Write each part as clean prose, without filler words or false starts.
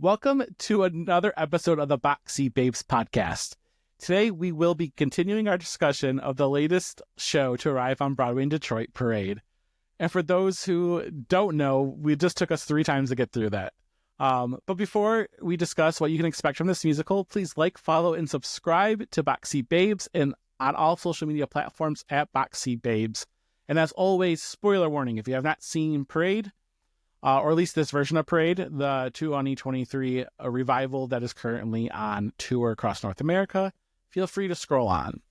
Welcome to another episode of the Boxy Babes podcast. Today, we will be continuing our discussion of the latest show to arrive on Broadway in Detroit, Parade. And for those who don't know, it just took us 3 times to get through that. But before we discuss what you can expect from this musical, please like, follow, and subscribe to Boxy Babes and on all social media platforms at Boxy Babes. And as always, spoiler warning, if you have not seen Parade, or at least this version of Parade, the 2023 revival that is currently on tour across North America, feel free to scroll on.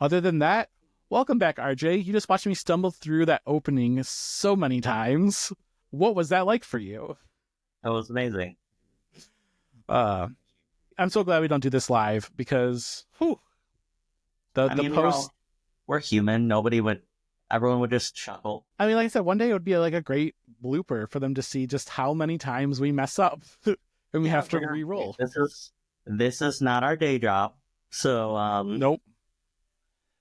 Other than that, welcome back, RJ. You just watched me stumble through that opening so many times. What was that like for you? That was amazing. I'm so glad we don't do this live because the post... We're human. Everyone would just chuckle. I mean, like I said, one day it would be like a great blooper for them to see just how many times we mess up and we have to re-roll. This is not our day job. So,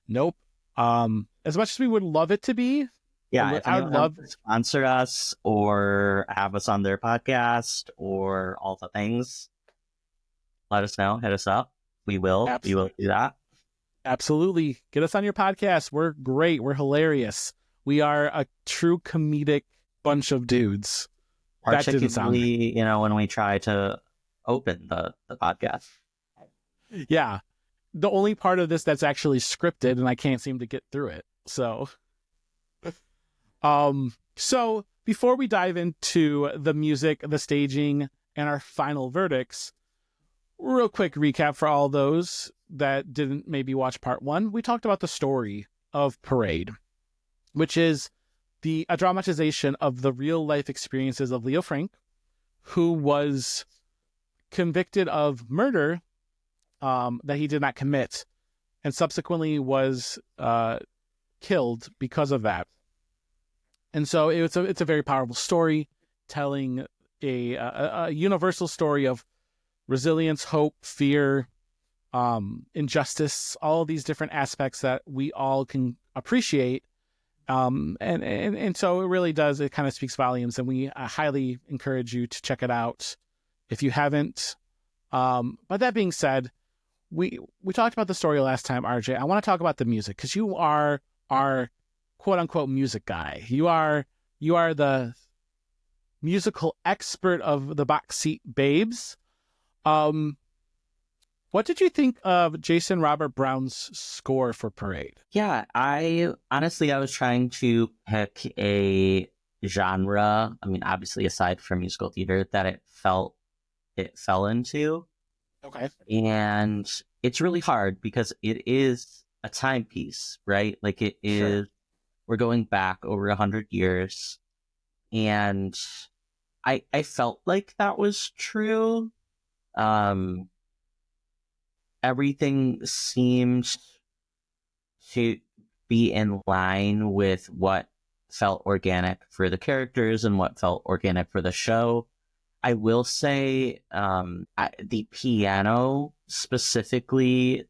Nope. As much as we would love it to be. Yeah, if anyone wants to sponsor us or have us on their podcast or all the things, let us know. Hit us up. We will. We will do that. Absolutely. Get us on your podcast. We're great. We're hilarious. We are a true comedic bunch of dudes. Particularly, when we try to open the podcast. Yeah. The only part of this that's actually scripted, and I can't seem to get through it. So before we dive into the music, the staging, and our final verdicts, real quick recap for all those that didn't maybe watch part 1. We talked about the story of Parade, which is a dramatization of the real life experiences of Leo Frank, who was convicted of murder that he did not commit, and subsequently was killed because of that. And so it's a very powerful story, telling a universal story of resilience, hope, fear, injustice, all these different aspects that we all can appreciate. And so it really does. It kind of speaks volumes, and we highly encourage you to check it out if you haven't. But that being said, we talked about the story last time, RJ. I want to talk about the music because you are our quote unquote music guy. You are the musical expert of the Boxseat Babes. What did you think of Jason Robert Brown's score for Parade? Yeah, I was trying to pick a genre. I mean, obviously, aside from musical theater, that it fell into. Okay. And it's really hard because it is a timepiece, right? Like it is, we're going back over 100 years. And I felt like that was true. Everything seemed to be in line with what felt organic for the characters and what felt organic for the show. I will say the piano specifically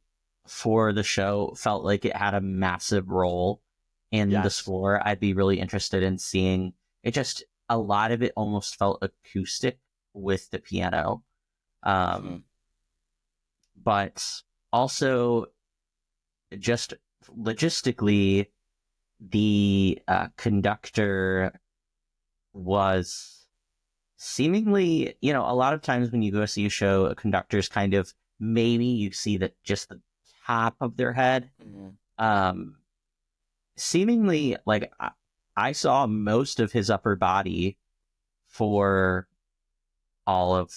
for the show felt like it had a massive role in the score. I'd be really interested in seeing it. Just a lot of it almost felt acoustic with the piano. But also, just logistically, the conductor was seemingly, a lot of times when you go see a show, a conductor's kind of, maybe you see just the top of their head. Mm-hmm. Seemingly, like, I saw most of his upper body for all of,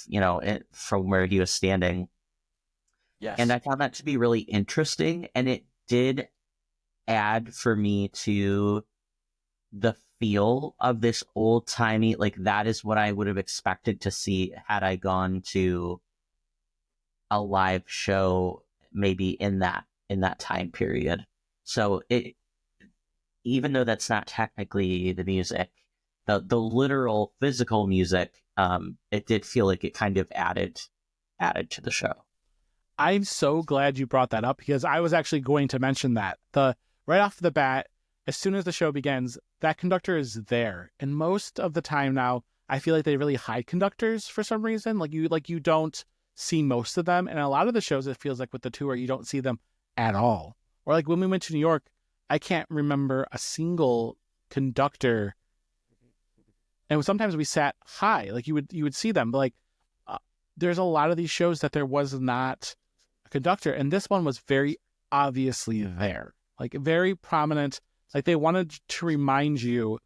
from where he was standing. Yes. And I found that to be really interesting, and it did add for me to the feel of this old-timey, like that is what I would have expected to see had I gone to a live show maybe in that time period. So it, even though that's not technically the music, the literal physical music, it did feel like it kind of added to the show. I'm so glad you brought that up because I was actually going to mention that. Right off the bat, as soon as the show begins, that conductor is there. And most of the time now, I feel like they really hide conductors for some reason. Like you don't see most of them. And a lot of the shows, it feels like with the tour, you don't see them at all. Or like when we went to New York, I can't remember a single conductor. And sometimes we sat high, like you would see them. But like there's a lot of these shows that there was not a conductor, and this one was very obviously there, like very prominent. Like they wanted to remind you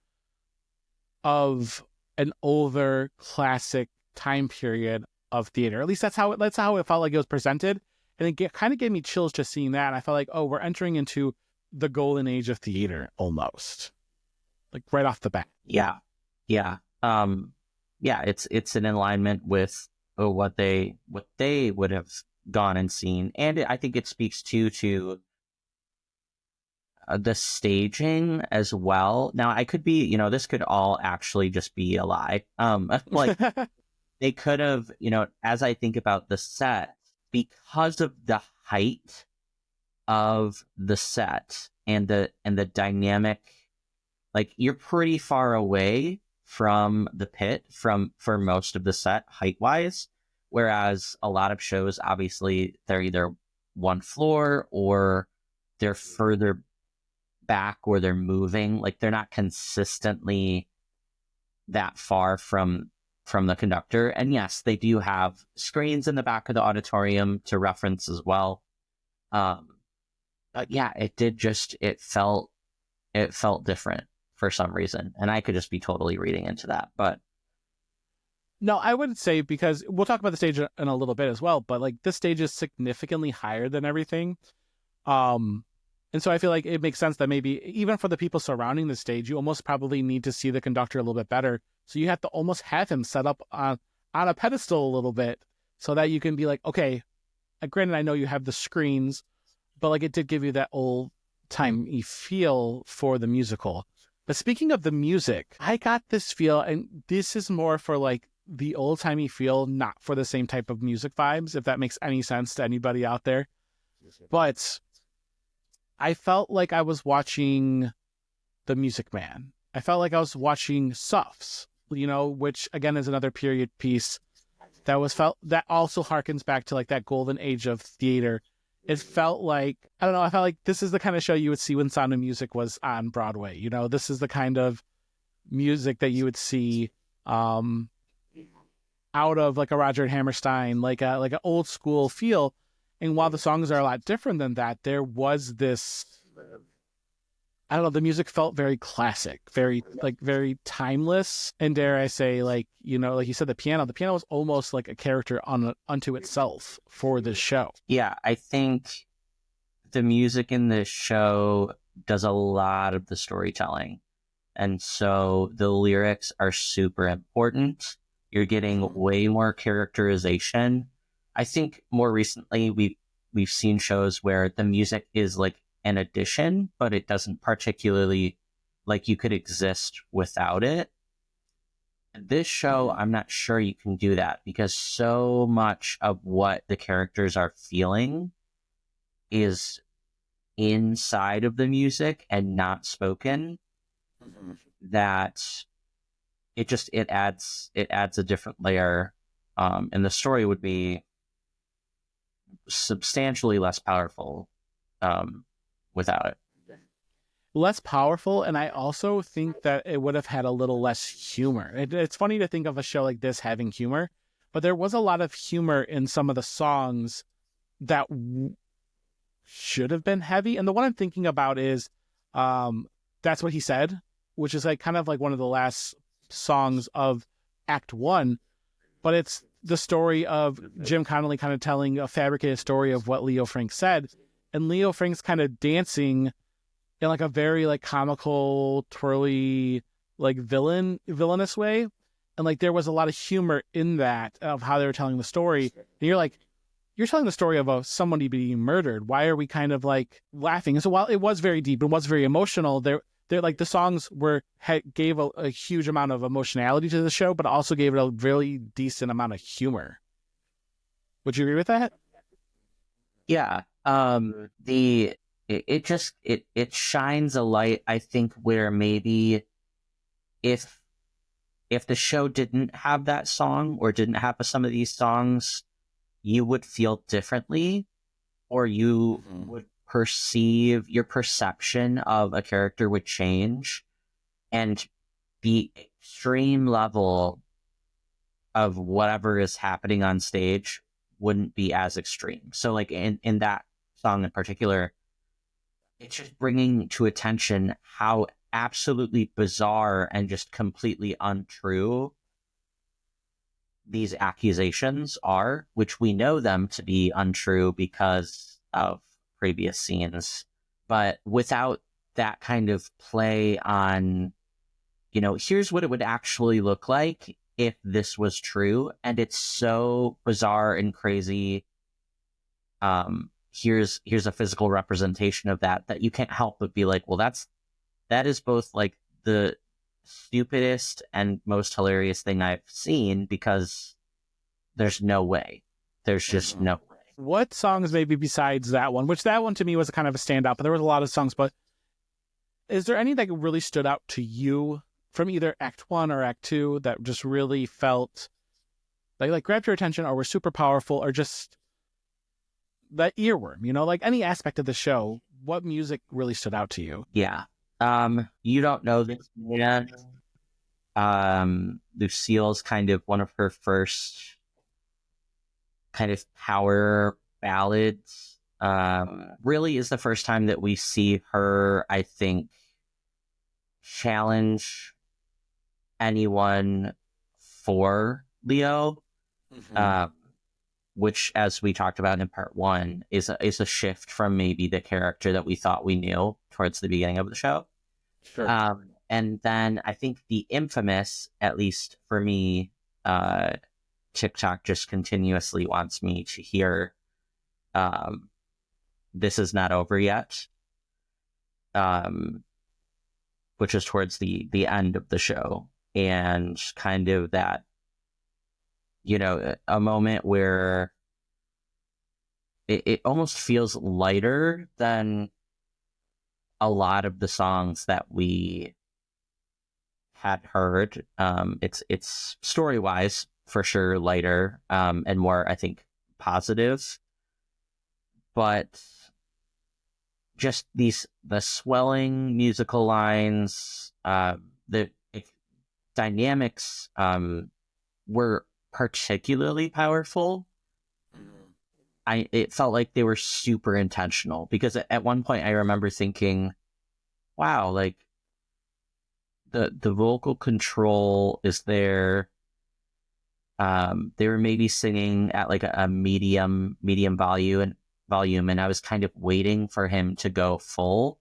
of an older classic time period of theater. At least that's how it felt like it was presented. And it kind of gave me chills just seeing that. And I felt like, oh, we're entering into the golden age of theater almost, like right off the bat. Yeah. It's in alignment with what they would have gone and seen. And I think it speaks to the staging as well. Now, I could be, this could all actually just be a lie. Like they could have, as I think about the set, because of the height of the set and the dynamic, like you're pretty far away from the pit for most of the set height wise, whereas a lot of shows, obviously, they're either one floor or they're further back or they're moving. Like they're not consistently that far from the conductor. And yes, they do have screens in the back of the auditorium to reference as well. But yeah, it felt different for some reason. And I could just be totally reading into that. But no, I would say, because we'll talk about the stage in a little bit as well, but like this stage is significantly higher than everything. And so I feel like it makes sense that maybe even for the people surrounding the stage, you almost probably need to see the conductor a little bit better. So you have to almost have him set up on a pedestal a little bit so that you can be like, okay, granted, I know you have the screens, but like it did give you that old timey feel for the musical. But speaking of the music, I got this feel, and this is more for like the old timey feel, not for the same type of music vibes, if that makes any sense to anybody out there. But I felt like I was watching The Music Man. I felt like I was watching Suffs, which again is another period piece that also harkens back to like that golden age of theater. It felt like, I don't know, I felt like this is the kind of show you would see when Sound of Music was on Broadway. This is the kind of music that you would see out of like a Roger and Hammerstein, like an old school feel. And while the songs are a lot different than that, there was this, I don't know, the music felt very classic, very timeless. And dare I say, like you said, the piano was almost like a character unto itself for this show. Yeah, I think the music in this show does a lot of the storytelling. And so the lyrics are super important. You're getting way more characterization. I think more recently we've seen shows where the music is like an addition, but it doesn't particularly, like, you could exist without it. This show, I'm not sure you can do that, because so much of what the characters are feeling is inside of the music and not spoken, that it adds a different layer, and the story would be substantially less powerful without it. Less powerful, and I also think that it would have had a little less humor. It's funny to think of a show like this having humor, but there was a lot of humor in some of the songs that should have been heavy. And the one I'm thinking about is That's What He Said, which is like kind of like one of the last songs of Act 1, but it's the story of Jim Connolly kind of telling a fabricated story of what Leo Frank said, and Leo Frank's kind of dancing in like a very like comical, twirly, like villainous way. And like there was a lot of humor in that of how they were telling the story. And you're like, you're telling the story of somebody being murdered. Why are we kind of like laughing? And so while it was very deep and was very emotional, they're like the songs gave a huge amount of emotionality to the show, but also gave it a really decent amount of humor. Would you agree with that? Yeah. It shines a light, I think, where maybe if if the show didn't have that song or didn't have some of these songs, you would feel differently, or you would perceive, your perception of a character would change, and the extreme level of whatever is happening on stage wouldn't be as extreme. So like in that song in particular, it's just bringing to attention how absolutely bizarre and just completely untrue these accusations are, which we know them to be untrue because of previous scenes. But without that kind of play on, here's what it would actually look like if this was true, and it's so bizarre and crazy. Here's a physical representation of that you can't help but be like, well, that is both like the stupidest and most hilarious thing I've seen, because there's no way. There's just no way. What songs maybe besides that one, which that one to me was kind of a standout, but there was a lot of songs, but is there any that really stood out to you from either Act 1 or Act 2 that just really felt like grabbed your attention or were super powerful, or just that earworm, like any aspect of the show? What music really stood out to you? Yeah. You don't know this man. Lucille's kind of one of her first kind of power ballads. Really is the first time that we see her, I think, challenge anyone for Leo, which, as we talked about in part 1, is a shift from maybe the character that we thought we knew towards the beginning of the show. Sure. And then I think the infamous, at least for me, TikTok just continuously wants me to hear, "This is not over yet," which is towards the end of the show, and kind of that, a moment where it almost feels lighter than a lot of the songs that we had heard. It's story-wise for sure lighter, and more, I think, positive, but just the swelling musical lines, the dynamics were particularly powerful. It felt like they were super intentional, because at one point I remember thinking, wow, like the vocal control is there. They were maybe singing at like a medium volume, and I was kind of waiting for him to go full,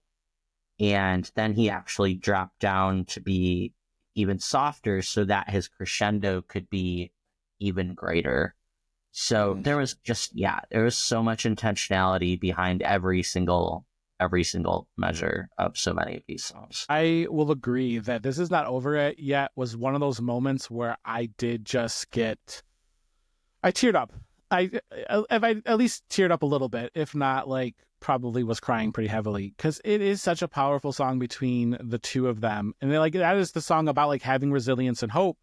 and then he actually dropped down to be even softer so that his crescendo could be even greater. So there was so much intentionality behind every single measure of so many of these songs. I will agree that "This Is Not Over Yet" was one of those moments where I did just I teared up. I at least teared up a little bit, if not like probably was crying pretty heavily, because it is such a powerful song between the two of them. And that is the song about like having resilience and hope,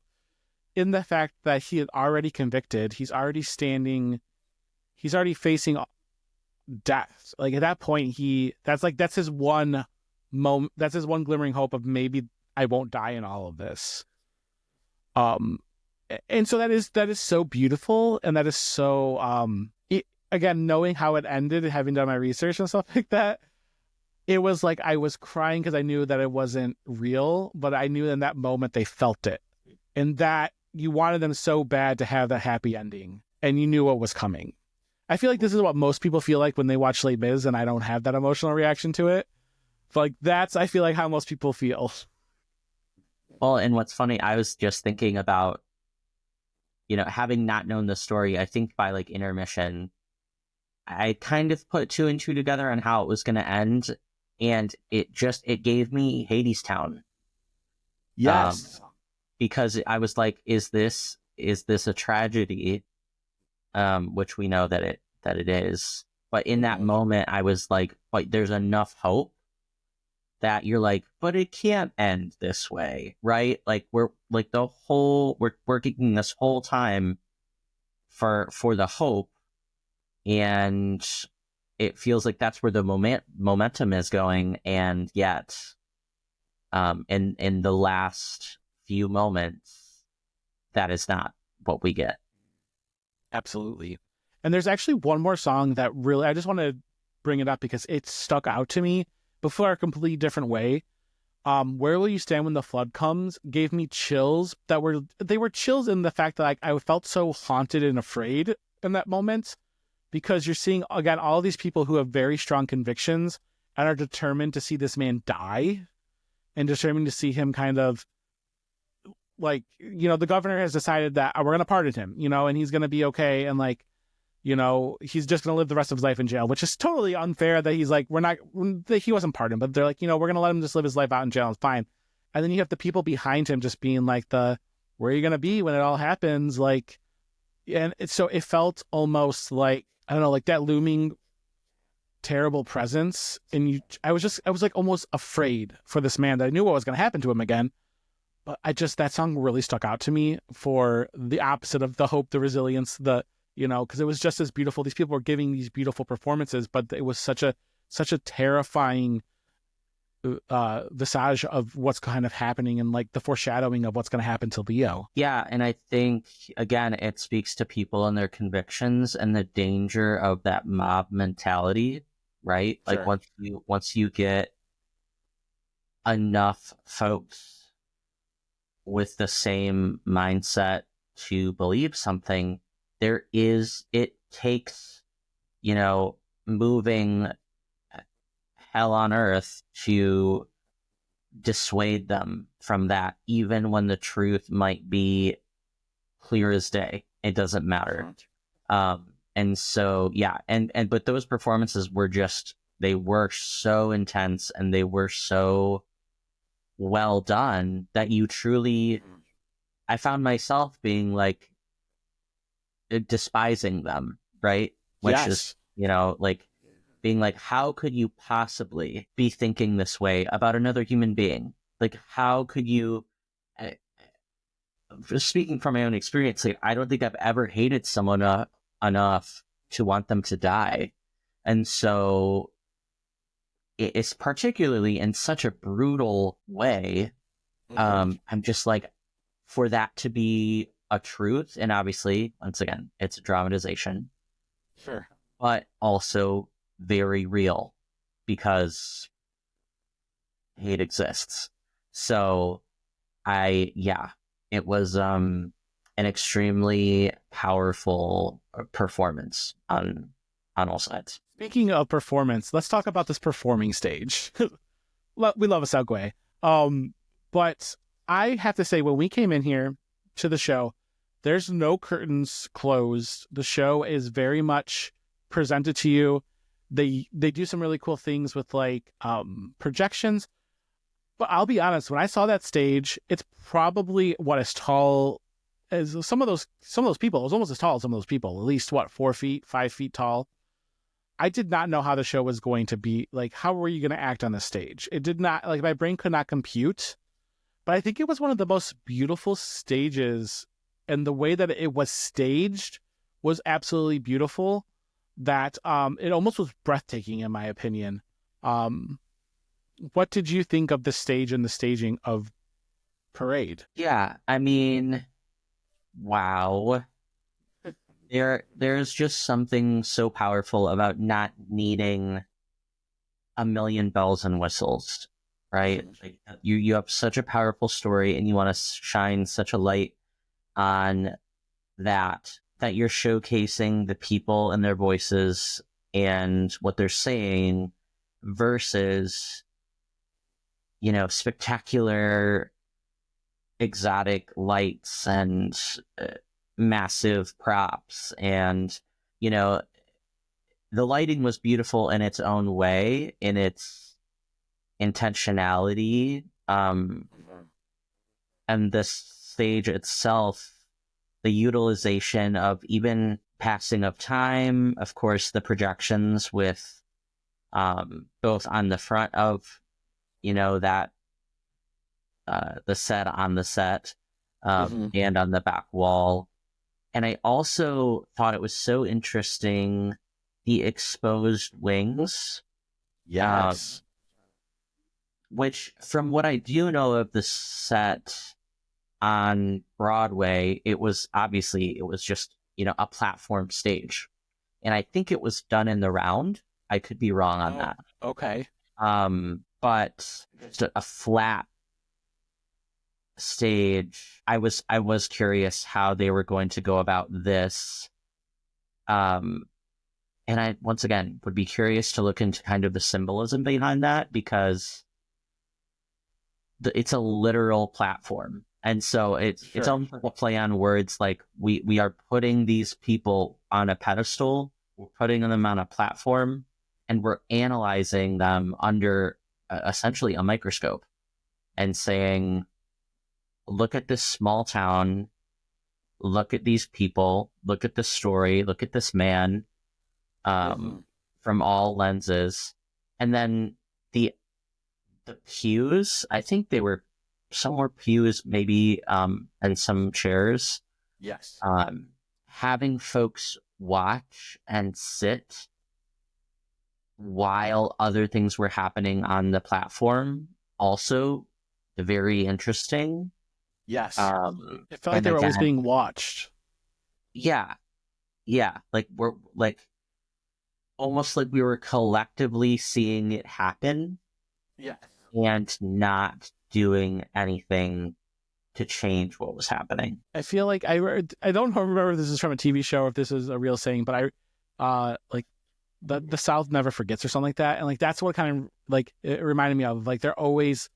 in the fact that he had already convicted, he's already facing death. Like at that point, that's his one moment, that's his one glimmering hope of maybe I won't die in all of this. And so that is so beautiful, and that is so again, knowing how it ended and having done my research and stuff like that, it was like I was crying because I knew that it wasn't real, but I knew in that moment they felt it, and that you wanted them so bad to have that happy ending, and you knew what was coming. I feel like this is what most people feel like when they watch Les Mis, and I don't have that emotional reaction to it. But like I feel like how most people feel. Well, and what's funny, I was just thinking about, having not known the story, I think by like intermission, I kind of put 2 and 2 together on how it was going to end, and it gave me Hadestown. Yes. Because I was like, is this a tragedy? Which we know that it is. But in that moment, I was like, there's enough hope that you're like, but it can't end this way, right? Like we're like we're working this whole time for the hope, and it feels like that's where the momentum is going, and yet in the last few moments, that is not what we get. Absolutely. And there's actually one more song that really, I just want to bring it up because it stuck out to me before a completely different way. Where Will You Stand When the Flood Comes gave me chills they were chills in the fact that, like, I felt so haunted and afraid in that moment, because you're seeing, again, all these people who have very strong convictions and are determined to see this man die, and determined to see him kind of, like, the governor has decided that we're going to pardon him, and he's going to be okay. And, like, he's just going to live the rest of his life in jail, which is totally unfair that he's like, he wasn't pardoned, but they're like, we're going to let him just live his life out in jail. It's fine. And then you have the people behind him just being like, where are you going to be when it all happens? Like, and so it felt almost like, I don't know, like that looming terrible presence. And I was like almost afraid for this man, that I knew what was going to happen to him again. But that song really stuck out to me for the opposite of the hope, the resilience, because it was just as beautiful. These people were giving these beautiful performances, but it was such a terrifying visage of what's kind of happening, and like the foreshadowing of what's going to happen to Leo. Yeah, and I think, again, it speaks to people and their convictions and the danger of that mob mentality, right? Sure. Like once you get enough folks with the same mindset to believe something, it takes, moving hell on earth to dissuade them from that, even when the truth might be clear as day. It doesn't matter. And so, yeah, but those performances were they were so intense, and they were so well done that I found myself being like, despising them, right? Which is, like being like, how could you possibly be thinking this way about another human being? Like, how could you, speaking from my own experience, like, I don't think I've ever hated someone enough to want them to die. And so it's particularly in such a brutal way. I'm just like, for that to be a truth, and obviously, once again, it's a dramatization. Sure. But also very real, because hate exists. So it was an extremely powerful performance on all sides. Speaking of performance, let's talk about this performing stage. We love a segue. But I have to say, when we came in here to the show, there's no curtains closed. The show is very much presented to you. They do some really cool things with, like, projections. But I'll be honest, when I saw that stage, it's probably as tall as some of those people. It was almost as tall as some of those people, at least 4 feet, 5 feet tall. I did not know how the show was going to be. Like, how were you going to act on the stage? It did not, like, my brain could not compute. But I think it was one of the most beautiful stages, and the way that it was staged was absolutely beautiful. That it almost was breathtaking, in my opinion. What did you think of the stage and the staging of Parade? Yeah, I mean, wow. There's just something so powerful about not needing a million bells and whistles, right? Like, you have such a powerful story, and you want to shine such a light on that you're showcasing the people and their voices and what they're saying, versus, spectacular exotic lights and massive props. And the lighting was beautiful in its own way, in its intentionality, and the stage itself, the utilization of even passing of time, of course, the projections with both on the front of that the set on the set, Mm-hmm. and on the back wall. And I also thought it was so interesting, the exposed wings, Yes. which, from what I do know of the set on Broadway, it was just, a platform stage. And I think it was done in the round. I could be wrong on Oh, that. okay. But just a flat stage. I was curious how they were going to go about this. Um, and I, once again, would be curious to look into kind of the symbolism behind that, because it's a literal platform. And so it's Sure. almost like a play on words. Like, we are putting these people on a pedestal, we're putting them on a platform, and we're analyzing them under essentially a microscope, and saying, look at this small town, look at these people, look at this story, look at this man, Mm-hmm. from all lenses. And then the pews, I think they were somewhere pews, maybe, and some chairs, Yes. having folks watch and sit while other things were happening on the platform, also very interesting. Yes. It felt like And they were always again, being watched. yeah, like, we're like, almost like we were collectively seeing it happen Yes. and not doing anything to change what was happening. I feel like I don't remember if this is from a TV show or if this is a real saying, but like the South never forgets or something like that, and like that's what kind of like it reminded me of. Like they're always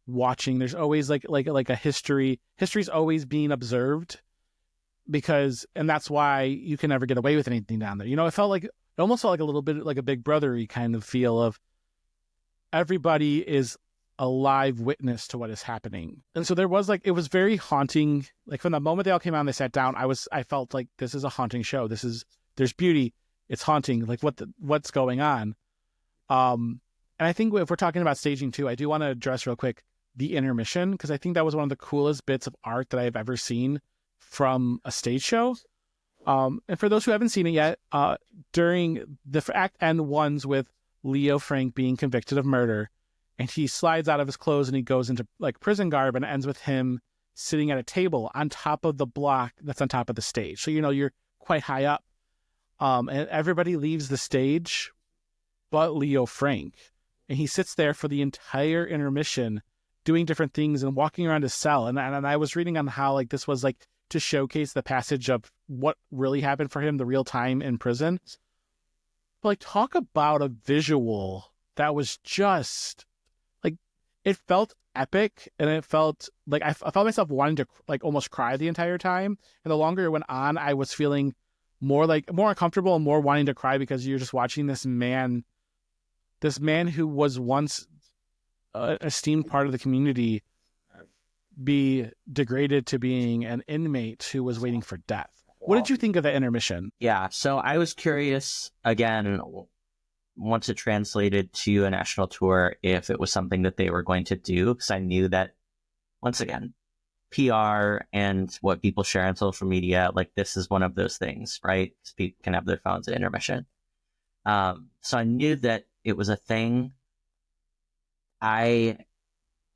watching. There's always like a history. History's always being observed and that's why you can never get away with anything down there. It almost felt like a little bit like a Big Brother-y kind of feel of everybody is a live witness to what is happening. And so it was very haunting. Like from the moment they all came out and they sat down, I felt like this is a haunting show. There's beauty. It's haunting. Like what's going on? And I think if we're talking about staging too, I do want to address real quick the intermission, because I think that was one of the coolest bits of art that I've ever seen from a stage show. And for those who haven't seen it yet, during the act end ones with Leo Frank being convicted of murder, and he slides out of his clothes and he goes into like prison garb, and it ends with him sitting at a table on top of the block that's on top of the stage. So you're quite high up. And everybody leaves the stage but Leo Frank. And he sits there for the entire intermission doing different things and walking around his cell. And I was reading on how like this was like to showcase the passage of what really happened for him, the real time in prison. But like talk about a visual that was just like, it felt epic, and it felt like I felt myself wanting to like almost cry the entire time. And the longer it went on, I was feeling more uncomfortable and more wanting to cry, because you're just watching this man who was once an esteemed part of the community be degraded to being an inmate who was waiting for death. What did you think of the intermission? Yeah, so I was curious, again, once it translated to a national tour, if it was something that they were going to do, because I knew that, once again, PR and what people share on social media, like this is one of those things, right? People can have their phones at intermission. So I knew that it was a thing.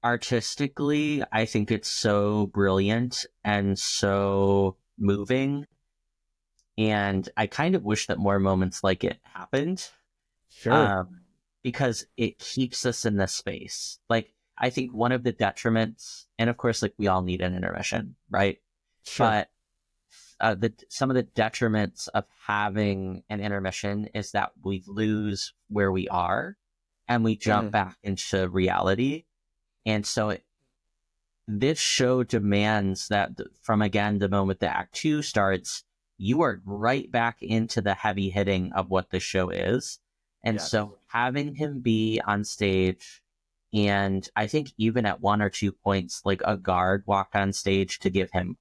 Artistically, I think it's so brilliant and so moving. And I kind of wish that more moments like it happened. Sure. Because it keeps us in this space. Like, I think one of the detriments, and of course, like we all need an intermission, right? Sure. But some of the detriments of having an intermission is that we lose where we are and we jump back into reality. And so this show demands that from, again, the moment the act 2 starts, you are right back into the heavy hitting of what the show is. And so having him be on stage, and I think even at one or 2 points, like a guard walked on stage to give him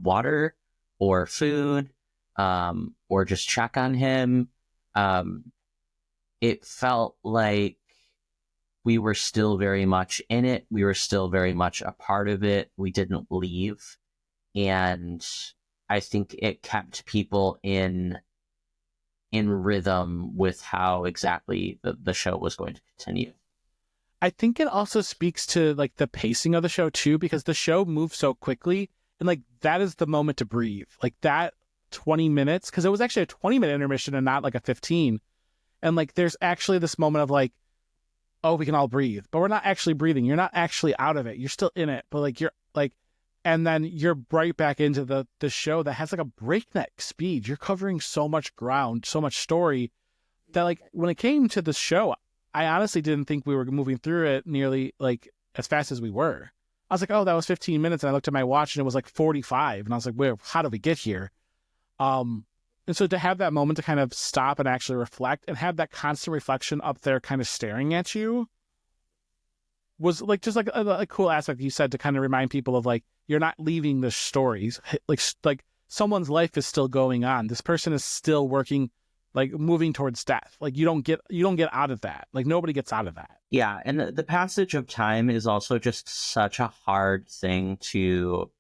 water or food, or just check on him. It felt like we were still very much in it. We were still very much a part of it. We didn't leave. And I think it kept people in rhythm with how exactly the show was going to continue. I think it also speaks to like the pacing of the show too, because the show moves so quickly, and like that is the moment to breathe. Like that 20 minutes, because it was actually a 20-minute intermission and not like a 15. And like there's actually this moment of like, oh, we can all breathe, but we're not actually breathing. You're not actually out of it. You're still in it, but like you're like, and then you're right back into the show that has like a breakneck speed. You're covering so much ground, so much story that like when it came to the show, I honestly didn't think we were moving through it nearly like as fast as we were. I was like, oh, that was 15 minutes. And I looked at my watch and it was like 45. And I was like, where, how did we get here? And so to have that moment to kind of stop and actually reflect and have that constant reflection up there kind of staring at you was like just like a cool aspect you said to kind of remind people of like, you're not leaving the stories. Like someone's life is still going on. This person is still working, like moving towards death. Like you don't get out of that. Like nobody gets out of that. Yeah. And the passage of time is also just such a hard thing to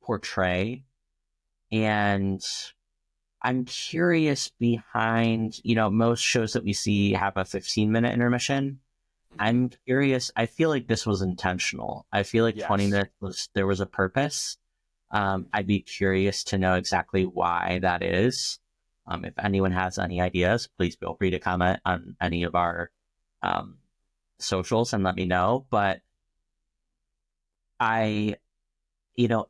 portray. And I'm curious behind, most shows that we see have a 15-minute intermission. I'm curious. I feel like this was intentional. I feel like 20 minutes there was a purpose. I'd be curious to know exactly why that is. If anyone has any ideas, please feel free to comment on any of our socials and let me know. But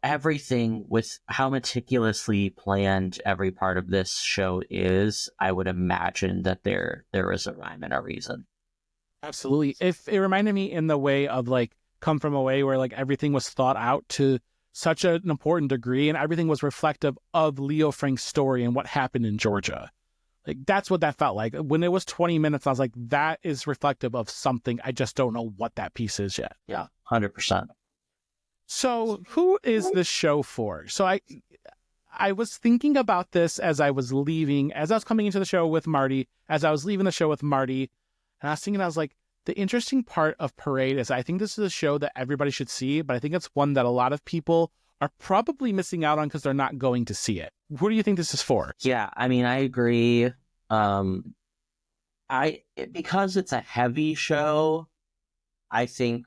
everything with how meticulously planned every part of this show is, I would imagine that there is a rhyme and a reason. Absolutely. If it reminded me in the way of like Come From Away, where like everything was thought out to such an important degree and everything was reflective of Leo Frank's story and what happened in Georgia. Like that's what that felt like. When it was 20 minutes, I was like, that is reflective of something. I just don't know what that piece is yet. Yeah, 100%. So who is this show for? So I was thinking about this as I was coming into the show with Marty, as I was leaving the show with Marty, and I was thinking, I was like, the interesting part of Parade is I think this is a show that everybody should see, but I think it's one that a lot of people are probably missing out on because they're not going to see it. Who do you think this is for? Yeah, I mean, I agree. Because it's a heavy show, I think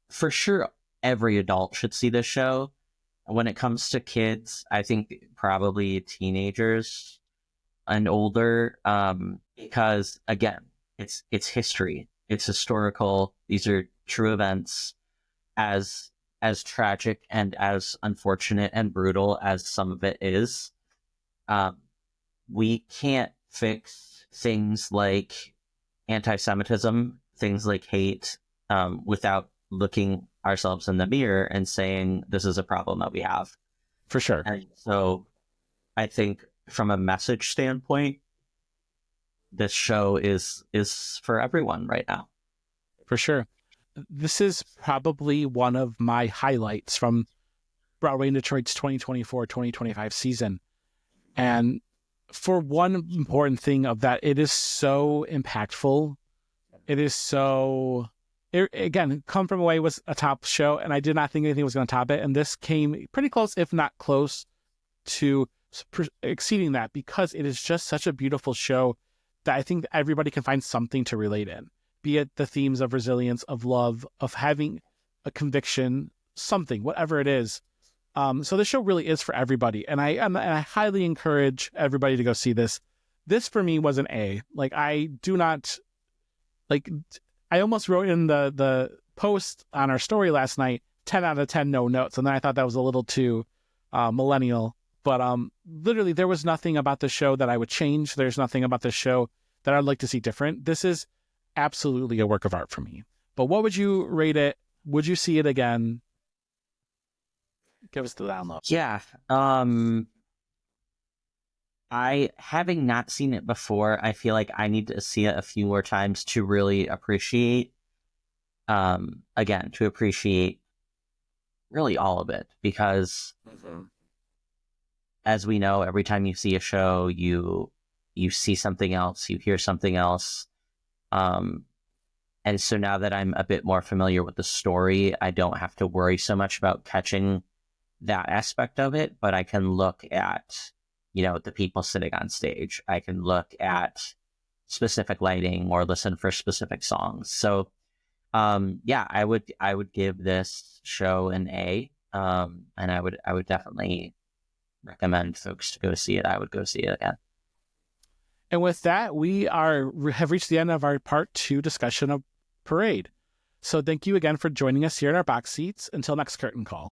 for sure every adult should see this show. When it comes to kids, I think probably teenagers and older, because again, it's history, it's historical. These are true events. As tragic and as unfortunate and brutal as some of it is, we can't fix things like anti-Semitism, things like hate, without looking ourselves in the mirror and saying this is a problem that we have. For sure. And so I think from a message standpoint, this show is for everyone right now. For sure. This is probably one of my highlights from Broadway in Detroit's 2024-2025 season. And for one important thing of that, it is so impactful. It is so... again, Come From Away was a top show, and I did not think anything was going to top it. And this came pretty close, if not close, to exceeding that, because it is just such a beautiful show that I think everybody can find something to relate in, be it the themes of resilience, of love, of having a conviction, something, whatever it is. So this show really is for everybody. And I highly encourage everybody to go see this. This for me was an A. Like I almost wrote in the post on our story last night, 10 out of 10, no notes. And then I thought that was a little too millennial. But literally, there was nothing about the show that I would change. There's nothing about the show that I'd like to see different. This is absolutely a work of art for me. But what would you rate it? Would you see it again? Give us the download. Yeah. Having not seen it before, I feel like I need to see it a few more times to really appreciate, really all of it. Because as we know, every time you see a show, you see something else, you hear something else. And so now that I'm a bit more familiar with the story, I don't have to worry so much about catching that aspect of it, but I can look at, the people sitting on stage. I can look at specific lighting or listen for specific songs. So, yeah, I would give this show an A. And I would definitely recommend folks to go see it. I would go see it again. And with that, we have reached the end of our part 2 discussion of Parade. So thank you again for joining us here in our box seats. Until next curtain call.